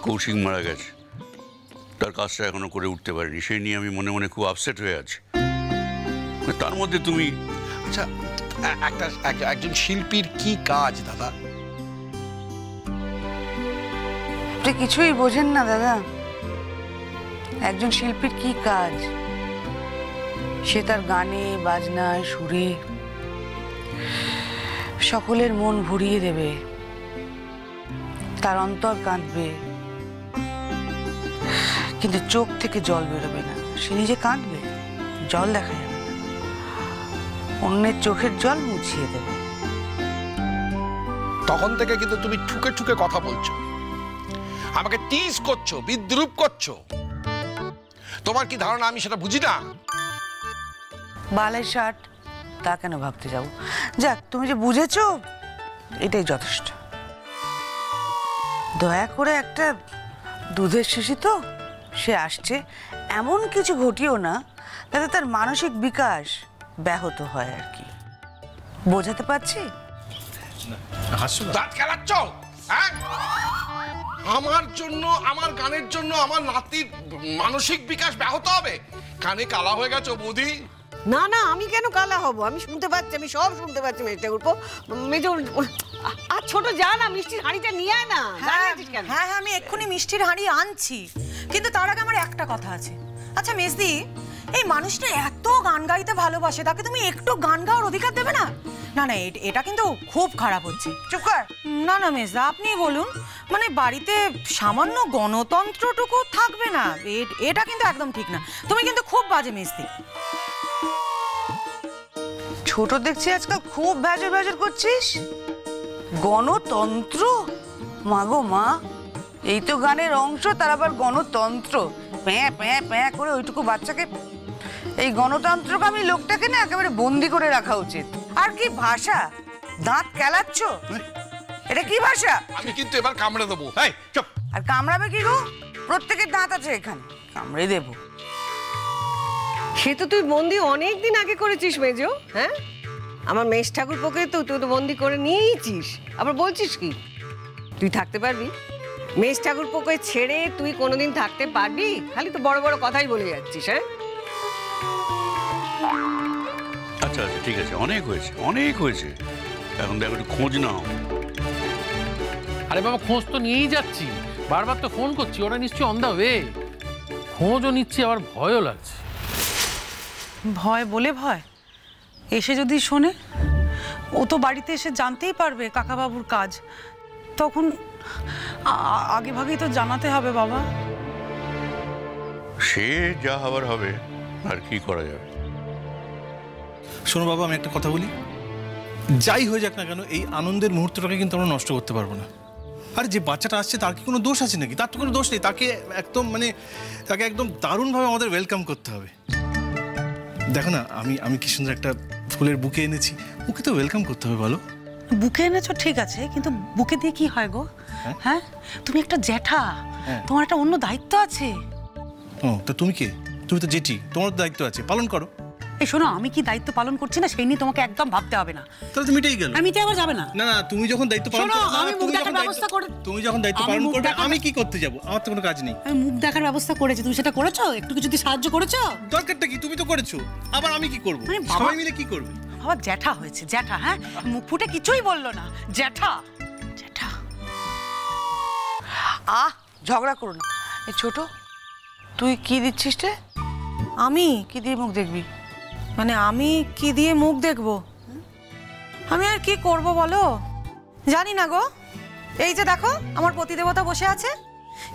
কৌশিক মারা গেছে, তার কাজটা এখনো করে উঠতে পারিনি, সেই নিয়ে আমি মনে মনে খুব আপসেট হয়ে আছি। তার মধ্যে তুমি আচ্ছা, একজন শিল্পীর কি কাজ দাদা? আপনি কিছুই বোঝেন না দাদা। একজন শিল্পীর কি কাজ? সে তার গানে বাজনায় সুরে সকলের মন ভরিয়ে দেবে, তার অন্তর কাঁদবে, কিন্তু চোখ থেকে জল বেরোবে না। সে নিজে কাঁদবে, জল দেখা যাবে না, অন্যের চোখের জল মুছিয়ে দেবে। তখন থেকে কিন্তু তুমি ঠুকে ঠুকে কথা বলছো, আমাকে টিজ করছো, বিদ্রুপ করছো। তোমার কি ধারণা আমি সেটা বুঝি না? বালের শার্ট, তা কেন ভাবতে যাবো? যাক, তুমি যে বুঝেছো এটাই যথেষ্ট। দয়া করে একটা দুধের শিশি তো, সে আসছে, এমন কিছু ঘটিও না তাতে তার মানসিক বিকাশ ব্যাহত হয় আর কি। বোঝাতে পারছি? দাঁত খেলাচ্ছ? হ্যাঁ, আমার জন্য, আমার গানের জন্য আমার নাতির মানসিক বিকাশ ব্যাহত হবে? কানে কালা হয়ে গেছো বৌদি? না না, আমি কেন কালা হব? আমি শুনতে পাচ্ছি, আমি সব শুনতে পাচ্ছি। মেজটা উঠবো, মেজো। আর ছোট যা না, মিষ্টির হাঁড়িটা নিয়ে আয় না। হ্যাঁ হ্যাঁ, আমি এক্ষুনি মিষ্টির হাঁড়ি আনছি, কিন্তু তার আগে আমার একটা কথা আছে। আচ্ছা মেজদি, এই মানুষটা এত গান গাইতে ভালোবাসে, তাকে তুমি একটু গান গাওয়ার অধিকার দেবে না? না না, এটা কিন্তু খুব খারাপ হচ্ছে। চুপ কর। না না মেজদা, আপনি বলুন, মানে বাড়িতে সামান্য গণতন্ত্রটুকু থাকবে না? এটা কিন্তু একদম ঠিক না। তুমি কিন্তু খুব বাজে মেজদি। ছোট দেখছি আজকাল খুব ভেজর ভেজর করছিস। গণতন্ত্র? মাগো মা, এই তো গানের অংশ, তার আবার গণতন্ত্র? প্যাঁ প্যাঁ প্যাঁ করে ওইটুকু বাচ্চাকে। এই গণতন্ত্রকামী লোকটাকে না একেবারে বন্দি করে রাখা উচিত। আর কি ভাষা, দাঁত কেলাচ্ছ? এটা কি ভাষা? আমি কিন্তু এবার কামড়ে দেবো। এই চুপ। আর কামড়াবে কি গো? প্রত্যেকের দাঁত আছে এখানে, কামড়ে দেবো। সে তো তুই বন্দি অনেক দিন আগে করেছিস মেজো। হ্যাঁ, আমার মেষ ঠাকুর পোকে তো তুই তো বন্দি করে নিয়েইছিস, আবার বলছিস কি তুই থাকতে পারবি? মেষ ঠাকুর পোকে ছেড়ে তুই কোনোদিন থাকতে পারবি? খালি তো বড় বড় কথাই বলে যাচ্ছিস। হ্যাঁ, আচ্ছা আচ্ছা ঠিক আছে, অনেক হয়েছে, অনেক হয়েছে, এখন দেখো একটু খোঁজ নাও। আরে বাবা, খোঁজ তো নিয়েই যাচ্ছি, বারবার তো ফোন করছি, ওরা নিশ্চয়ই অন দা ওয়ে। খোঁজও নিচ্ছি, আবার ভয়ও লাগছে। ভয় বলে ভয়? এসে যদি শোনে, ও তো বাড়িতে এসে জানতেই পারবে কাকাবাবুর কাজ, তখন আগে ভাগেই তো জানাতে হবে বাবা। সে যা হবার হবে, আর কি করা যাবে। শোনো বাবা, আমি একটা কথা বলি, যাই হয়ে যাক না কেন, এই আনন্দের মুহূর্তটাকে কিন্তু আমরা নষ্ট করতে পারবো না। আরে যে বাচ্চাটা আসছে তার কি কোনো দোষ আছে নাকি? তার তো কোনো দোষ নেই। তাকে একদম তাকে একদম দারুণভাবে আমাদের ওয়েলকাম করতে হবে। দেখো না, আমি কি সুন্দর একটা ফুলের বুকে এনেছি, ওকে তো ওয়েলকাম করতে হবে। বলো, বুকে এনেছো ঠিক আছে, কিন্তু বুকে দিয়ে কি হয় গো? হ্যাঁ, তুমি একটা জ্যাঠা, তোমার একটা অন্য দায়িত্ব আছে। ও, তা তুমি কে? তুমি তো জেঠি, তোমার তো দায়িত্ব আছে, পালন করো। এই শোনো, আমি কি দায়িত্ব পালন করছি না সেই নিয়ে তোমাকে একদম ভাবতে হবে না। তাহলে তো মিটেই গেল। আমি আবার যাবে না। না না, তুমি যখন দায়িত্ব পালন করবে, আমি মুখ দেখার ব্যবস্থা করে, তুমি যখন দায়িত্ব পালন করবে, আমি কি করতে যাব? আমার তো কোনো কাজ নেই। আমি মুখ দেখার ব্যবস্থা করেছি, তুমি সেটা করেছো? একটু কিছু সাহায্য করেছো? দরকারটা কি? তুমি তো করেছো, আবার আমি কি করব? সবাই মিলে কি করবে? আবার জ্যাঠা হয়েছে, জ্যাঠা। হ্যাঁ, মুখ ফুটে কিছুই বললো না, জ্যাঠা জ্যাঠা। ঝগড়া করো না। এই ছোট, তুই কি দিচ্ছিস রে? আমি কি দিয়ে মুখ দেখবি? মানে আমি কি দিয়ে মুখ দেখবো? আমি আর কি করব বলো, জানি না গো। এই যে দেখো, আমার পতিদেবতা বসে আছে,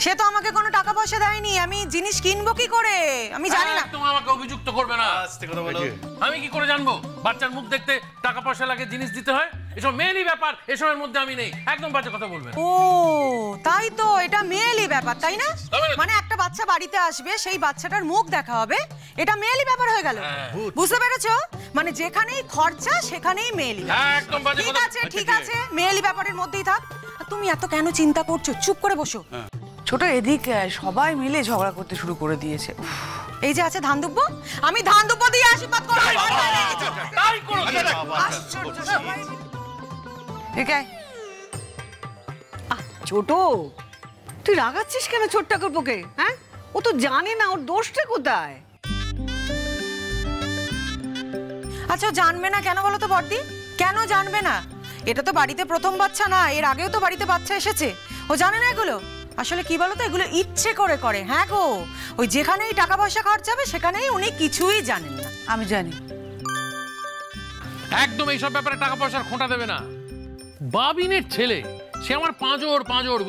সে তো আমাকে কোনো টাকা পয়সা দেয়নি, আমি জিনিস কিনবো কি করে আমি জানি না। তুমি আমাকে অভিযুক্ত করবে না। আস্তে কথা বলো। আমি কি করে জানবো বাচ্চার মুখ দেখতে টাকা পয়সা লাগে, জিনিস দিতে হয়? এসব মেয়েলি ব্যাপার, এসবের মধ্যে আমি নেই। একদম বাজে কথা বলবে। ও তাই তো, এটা মেয়েলি ব্যাপার তাই না? মানে একটা বাচ্চা বাড়িতে আসবে, সেই বাচ্চাটার মুখ দেখা হবে, এটা মেয়েলি ব্যাপার হয়ে গেল। বুঝতে পেরেছো? মানে যেখানেই খরচা সেখানেই মেয়েলি। একদম বাজে কথা। ঠিক আছে ঠিক আছে, মেয়েলি ব্যাপারের মধ্যেই থাক। তুমি এত কেন চিন্তা করছো? চুপ করে বসো। ছোট এদিকে, সবাই মিলে ঝগড়া করতে শুরু করে দিয়েছে। এই যে আছে ধান দুব্বো, আমি ধান দুব্বো দিয়ে আশীর্বাদ করব। তাই করো। ছোট, তুই রাগাচ্ছিস কেন ছোট ঠাকুরপোকে? হ্যাঁ, ও তো জানে না ওর দোষটা কোথায়। আচ্ছা ও জানবে না কেন বলো তো বড়দি? কেন জানবে না? এটা তো বাড়িতে প্রথম বাচ্চা না, এর আগেও তো বাড়িতে বাচ্চা এসেছে। ও জানে না এগুলো? আসলে কি বলো তো, এগুলো ইচ্ছে করে করে। হ্যাঁ গো, ওই যেখানেই টাকা পয়সা খরচাবে সেখানেই উনি কিছুই জানেন না। আমি জানি। একদম এইসব ব্যাপারে টাকা পয়সার খোঁটা দেবে না। বাবিনের ছেলে, সে আমার পাঁজর,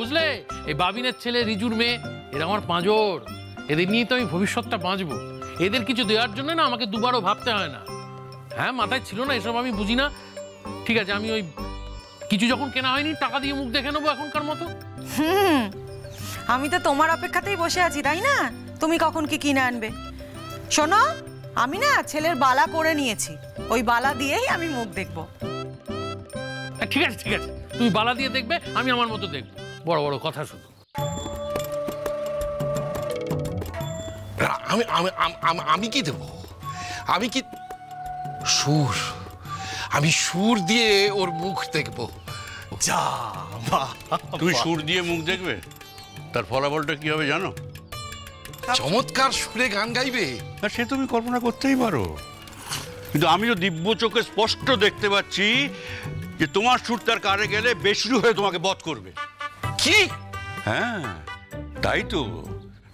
বুঝলে? এই বাবিনের ছেলে, রিজুর মেয়ে, এরা আমার পাঁজর। এদের নিয়ে তো আমি ভবিষ্যৎটা বাঁচবো। এদের কিছু দেওয়ার জন্য না আমাকে দুবারও ভাবতে হয় না। হ্যাঁ, মাথায় ছিল না এসব, আমি বুঝি না। ঠিক আছে, আমি ওই কিছু যখন কেনা হয়নি টাকা দিয়ে মুখ দেখে নেবো এখনকার মতো। আমি তো তোমার অপেক্ষাতেই বসে আছি, তাই না? তুমি কখন কি কিনে আনবে? শোনো, আমি না ছেলের বালা করে নিয়েছি, ওই বালা দিয়েই আমি মুখ দেখবো। ঠিক আছে, তুমি বালা দিয়ে দেখবে, আমি আমার মতো দেখবো। বড় বড় কথা শুধু। আমি আমি আমি- আমি কি দেব? আমি কি সুর? আমি সুর দিয়ে ওর মুখ দেখবো। যা বাহ, তুই সুর দিয়ে মুখ দেখবে, তার ফলাফলটা কি হবে জানো? চমৎকার সুরে গান গাইবে। আর সে তুমি কল্পনা করতেই পারো, কিন্তু আমি তো দিব্য চোখে স্পষ্ট দেখতে পাচ্ছি যে তোমার সুর তার কানে গেলে বেশরু হয়ে তোমাকে বধ করবে। কি? হ্যাঁ, তাই তো।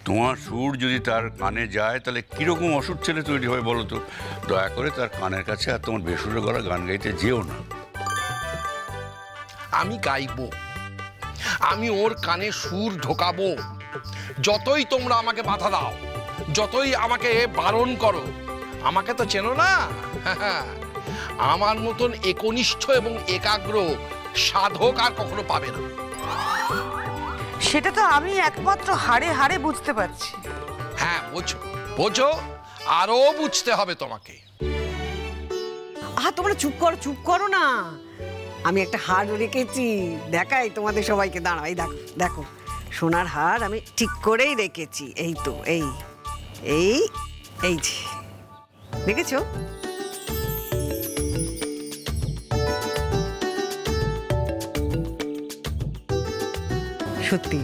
তোমার সুর যদি তার কানে যায় তাহলে কিরকম অসুর ছেলে তৈরি হয় বলো তো? দয়া করে তার কানের কাছে আর তোমার বেসুরে গলা গান গাইতে যেও না। আমি গাইবো, আমি ওর কানে সুর ঢোকাবো। যতই তোমরা আমাকে বাধা দাও, যতই আমাকে বারণ করো, আমাকে তো চেনো না। আমার মতন একনিষ্ঠ এবং একাগ্র সাধক আর কখনো পাবে না। সেটা তো আমি একমাত্র হাড়ে হাড়ে বুঝতে পারছি। হ্যাঁ, বোঝো, আরো বুঝতে হবে তোমাকে। তোমরা চুপ করো না। আমি একটা হার রেখেছি, দেখাই তোমাদের সবাইকে। দাঁড়াও, এই দেখো দেখো, সোনার হার আমি ঠিক করেই রেখেছি। এই তো, এই এই এই যে দেখেছো? সত্যি,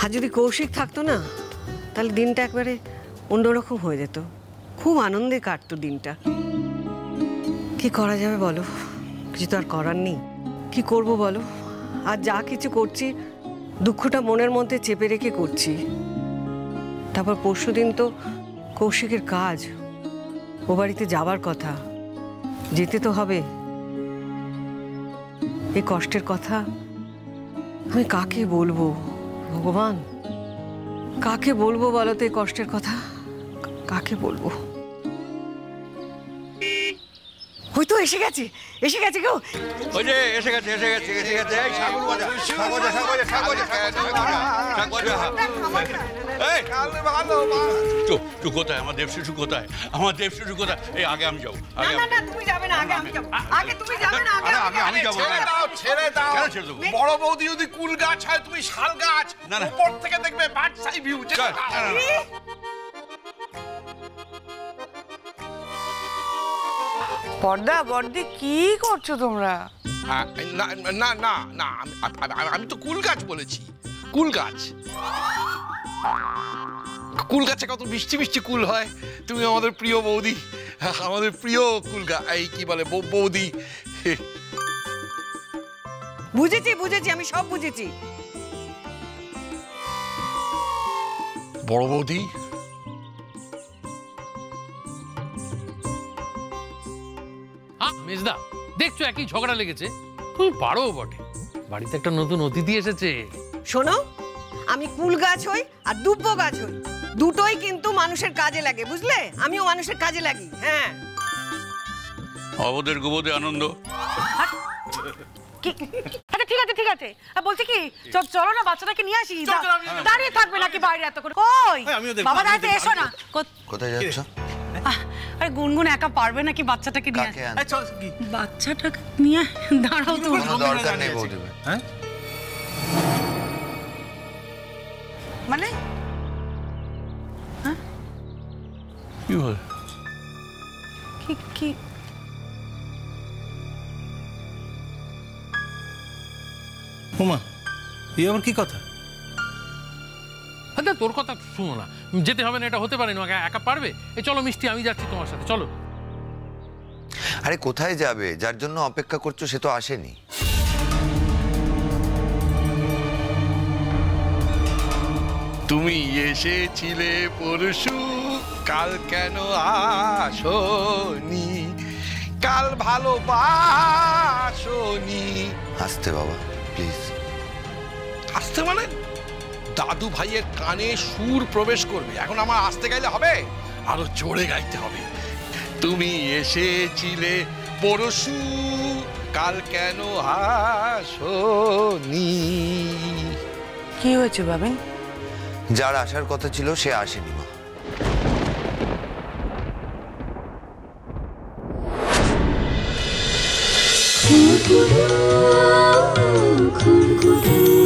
আর যদি কৌশিক থাকতো না, তাহলে দিনটা একবারে অন্যরকম হয়ে যেত। খুব আনন্দে কাটতো দিনটা। কি করা যাবে বলো? কিছু তো আর করার নেই। কি করব বলো? আর যা কিছু করছি, দুঃখটা মনের মধ্যে চেপে রেখে করছি। তারপর পরশুদিন তো কৌশিকের কাজ, ও বাড়িতে যাবার কথা, যেতে তো হবে। এই কষ্টের কথা আমি কাকে বলবো ভগবান? কাকে বলবো বলো তো এই কষ্টের কথা? কাকে বলবো? ওই তো এসে গেছে গো। ওই যে এসে গেছে। এই সাগর বাজা, এই চুপ, কোথায় আমার দেব শিশু? কোথায় আমার দেব শিশু? কোথায়? এই আগে আমি যাবো। না, তুমি যাবে না, আগে আমি যাবো। আগে তুমি যাবে না, আগে আমি যাবো। ছেড়ে দাও। কেন ছেড়ে দেবো? বড় বৌদি যদি কুল গাছ হয়, তুমি শাল গাছ। না। উপর থেকে দেখবে বার্ডস আই ভিউ। পর্দা বর্দি, কি করছো তোমরা? না, আমি তো কুল গাছ বলেছি। কুল গাছ, কুল গাছে কত মিষ্টি মিষ্টি কুল হয়। তুমি আমাদের প্রিয় বৌদি, আমাদের প্রিয় কুল গাছ, এই কি বলে বৌদি। বুঝেছি, আমি সব বুঝেছি। বড় বৌদি, মেজদা, দেখছো একই ঝগড়া লেগেছে। তুমি পারো বটে, বাড়িতে একটা নতুন অতিথি এসেছে। শোনো, আমি কুল গাছ হই আর দুব্ব গাছ হই, দুটোই কিন্তু মানুষের কাজে লাগে, বুঝলে? আমিও মানুষের কাজে লাগি। হ্যাঁ, অবদের গোবদে আনন্দ। আচ্ছা ঠিক আছে। বলছি কি, চলো না বাচ্চাটাকে নিয়ে আসি। দাঁড়িয়ে থাকবে নাকি বাইরে এত করে? কই বাবা, দাঁড়াতে এসো না। কোথায় যাচ্ছ? আরে গুনগুন একা পারবে নাকি বাচ্চাটাকে নিয়ে? কাকে আনতে? বাচ্চাটাকে নিয়ে দাঁড়াও তো। কোনো দরকার নেই বৌদি। হ্যাঁ, মানে কি হয়? কি ওমা, এই আবার কি কথা? আচ্ছা তোর কথা শুনো না, যেতে হবে না, এটা হতে পারে না, একা পারবে? এই চলো মিষ্টি, আমি যাচ্ছি তোমার সাথে, চলো। আরে কোথায় যাবে? যার জন্য অপেক্ষা করছো সে তো আসেনি। তুমি এসেছিলে পরশু, কাল কেন আসনি? কাল ভালোবাসনি। আসতে বাবা প্লিজ। আসতে মানে দাদু ভাইয়ের কানে সুর প্রবেশ করবে, এখন আমার আসতে গাইলে হবে, আরো জোরে গাইতে হবে। তুমি এসেছিলে পরশু, কাল কেন আসনি? কি হয়েছে বাবিন? যার আসার কথা ছিল সে আসেনি মা। খুরখুরু খুরখুরু